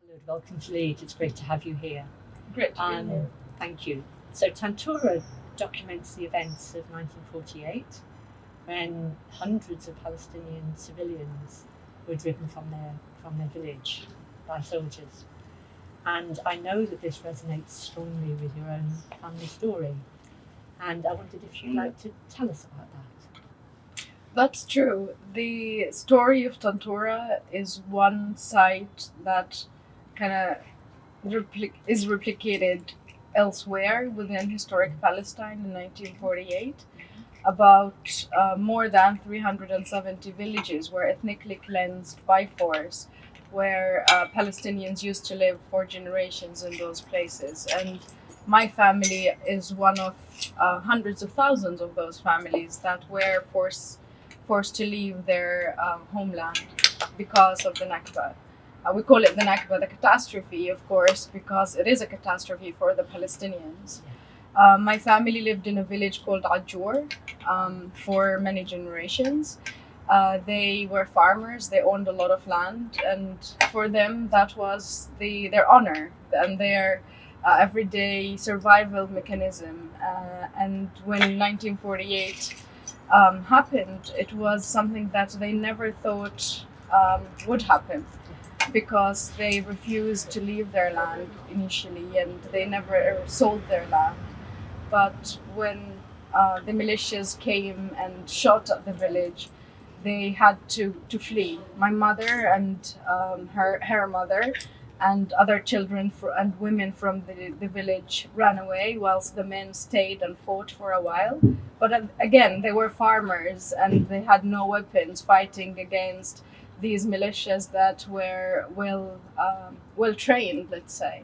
Kholoud, welcome to Leeds. It's great to have you here. Great to be here. Thank you. So Tantura documents the events of 1948 when hundreds of Palestinian civilians were driven from their village by soldiers. And I know that this resonates strongly with your own family story. And I wondered if you'd like to tell us about that. That's true. The story of Tantura is one site that kind of is replicated elsewhere within historic Palestine in 1948. About more than 370 villages were ethnically cleansed by force, where Palestinians used to live for generations in those places. And my family is one of hundreds of thousands of those families that were forced to leave their homeland because of the Nakba. We call it the Nakba, the catastrophe, of course, because it is a catastrophe for the Palestinians. My family lived in a village called Ajur for many generations. They were farmers, they owned a lot of land, and for them that was their honor and their everyday survival mechanism. And when 1948 happened, it was something that they never thought would happen, because they refused to leave their land initially and they never sold their land. But when the militias came and shot at the village, they had to flee. My mother and her mother and other children and women from the village ran away, whilst the men stayed and fought for a while. But again, they were farmers and they had no weapons fighting against these militias that were well trained, let's say.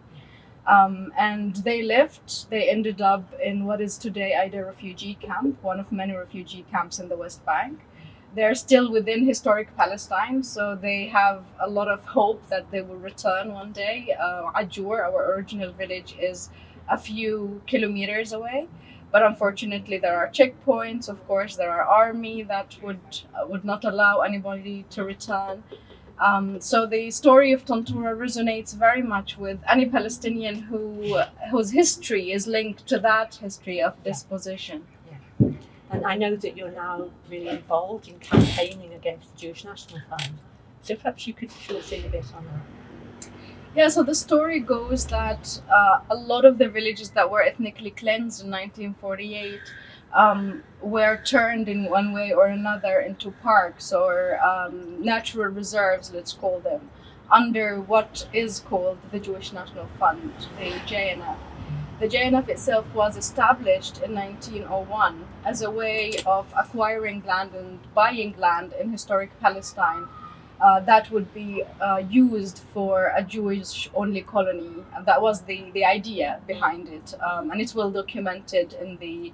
And they left. They ended up in what is today Aida refugee camp, one of many refugee camps in the West Bank. They're still within historic Palestine, so they have a lot of hope that they will return one day. Ajur, our original village, is a few kilometers away, but unfortunately there are checkpoints. Of course, there are army that would not allow anybody to return. So the story of Tantura resonates very much with any Palestinian whose history is linked to that history of disposition. Yeah. And I know that you're now really involved in campaigning against the Jewish National Fund. So perhaps you could fill us in a bit on that. Yeah, so the story goes that a lot of the villages that were ethnically cleansed in 1948 were turned in one way or another into parks or natural reserves, let's call them, under what is called the Jewish National Fund, the JNF. The JNF itself was established in 1901 as a way of acquiring land and buying land in historic Palestine that would be used for a Jewish-only colony. And that was the idea behind it. And it's well documented in the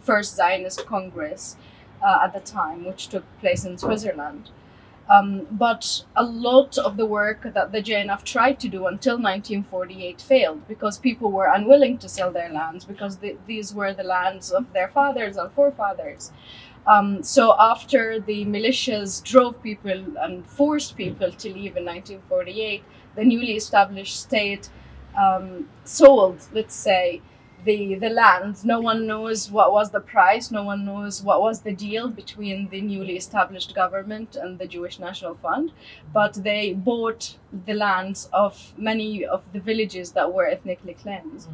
first Zionist Congress at the time, which took place in Switzerland. But a lot of the work that the JNF tried to do until 1948 failed, because people were unwilling to sell their lands, because these were the lands of their fathers and forefathers. So after the militias drove people and forced people to leave in 1948, the newly established state sold, let's say, the land. No one knows what was the price. No one knows what was the deal between the newly established government and the Jewish National Fund. But they bought the lands of many of the villages that were ethnically cleansed.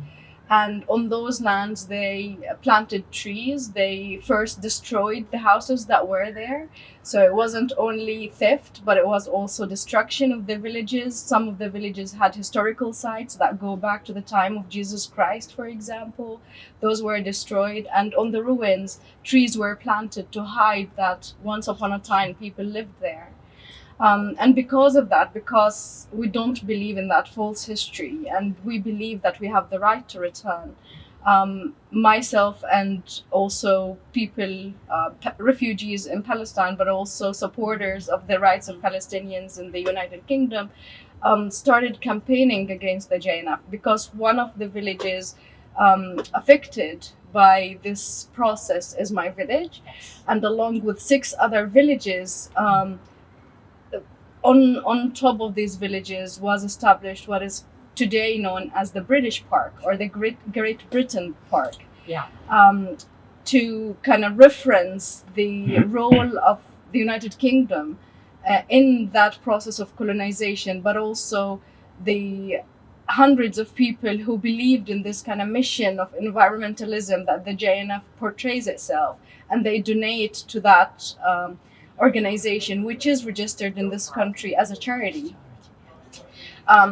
And on those lands, they planted trees. They first destroyed the houses that were there. So it wasn't only theft, but it was also destruction of the villages. Some of the villages had historical sites that go back to the time of Jesus Christ, for example. Those were destroyed. And on the ruins, trees were planted to hide that once upon a time people lived there. And because of that, because we don't believe in that false history and we believe that we have the right to return, myself and also people, refugees in Palestine, but also supporters of the rights of Palestinians in the United Kingdom, started campaigning against the JNF, because one of the villages affected by this process is my village, and along with 6 other villages, on top of these villages was established what is today known as the British Park, or the Great Britain Park. Yeah. To kind of reference the role of the United Kingdom in that process of colonization, but also the hundreds of people who believed in this kind of mission of environmentalism that the JNF portrays itself, and they donate to that organization, which is registered in this country as a charity.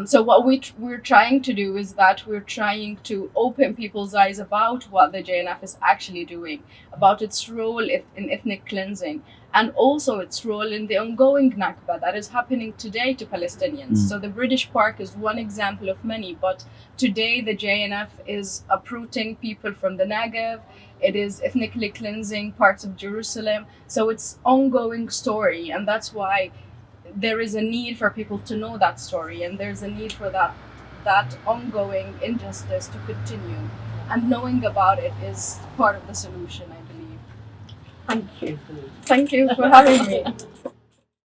So what we're trying to do is that we're trying to open people's eyes about what the JNF is actually doing, about its role in ethnic cleansing, and also its role in the ongoing Nakba that is happening today to Palestinians. So the British Park is one example of many, but today the JNF is uprooting people from the Negev. It is ethnically cleansing parts of Jerusalem. So it's ongoing story, and that's why there is a need for people to know that story, and there's a need for that ongoing injustice to continue. And knowing about it is part of the solution, I believe. Thank you. Thank you for having me.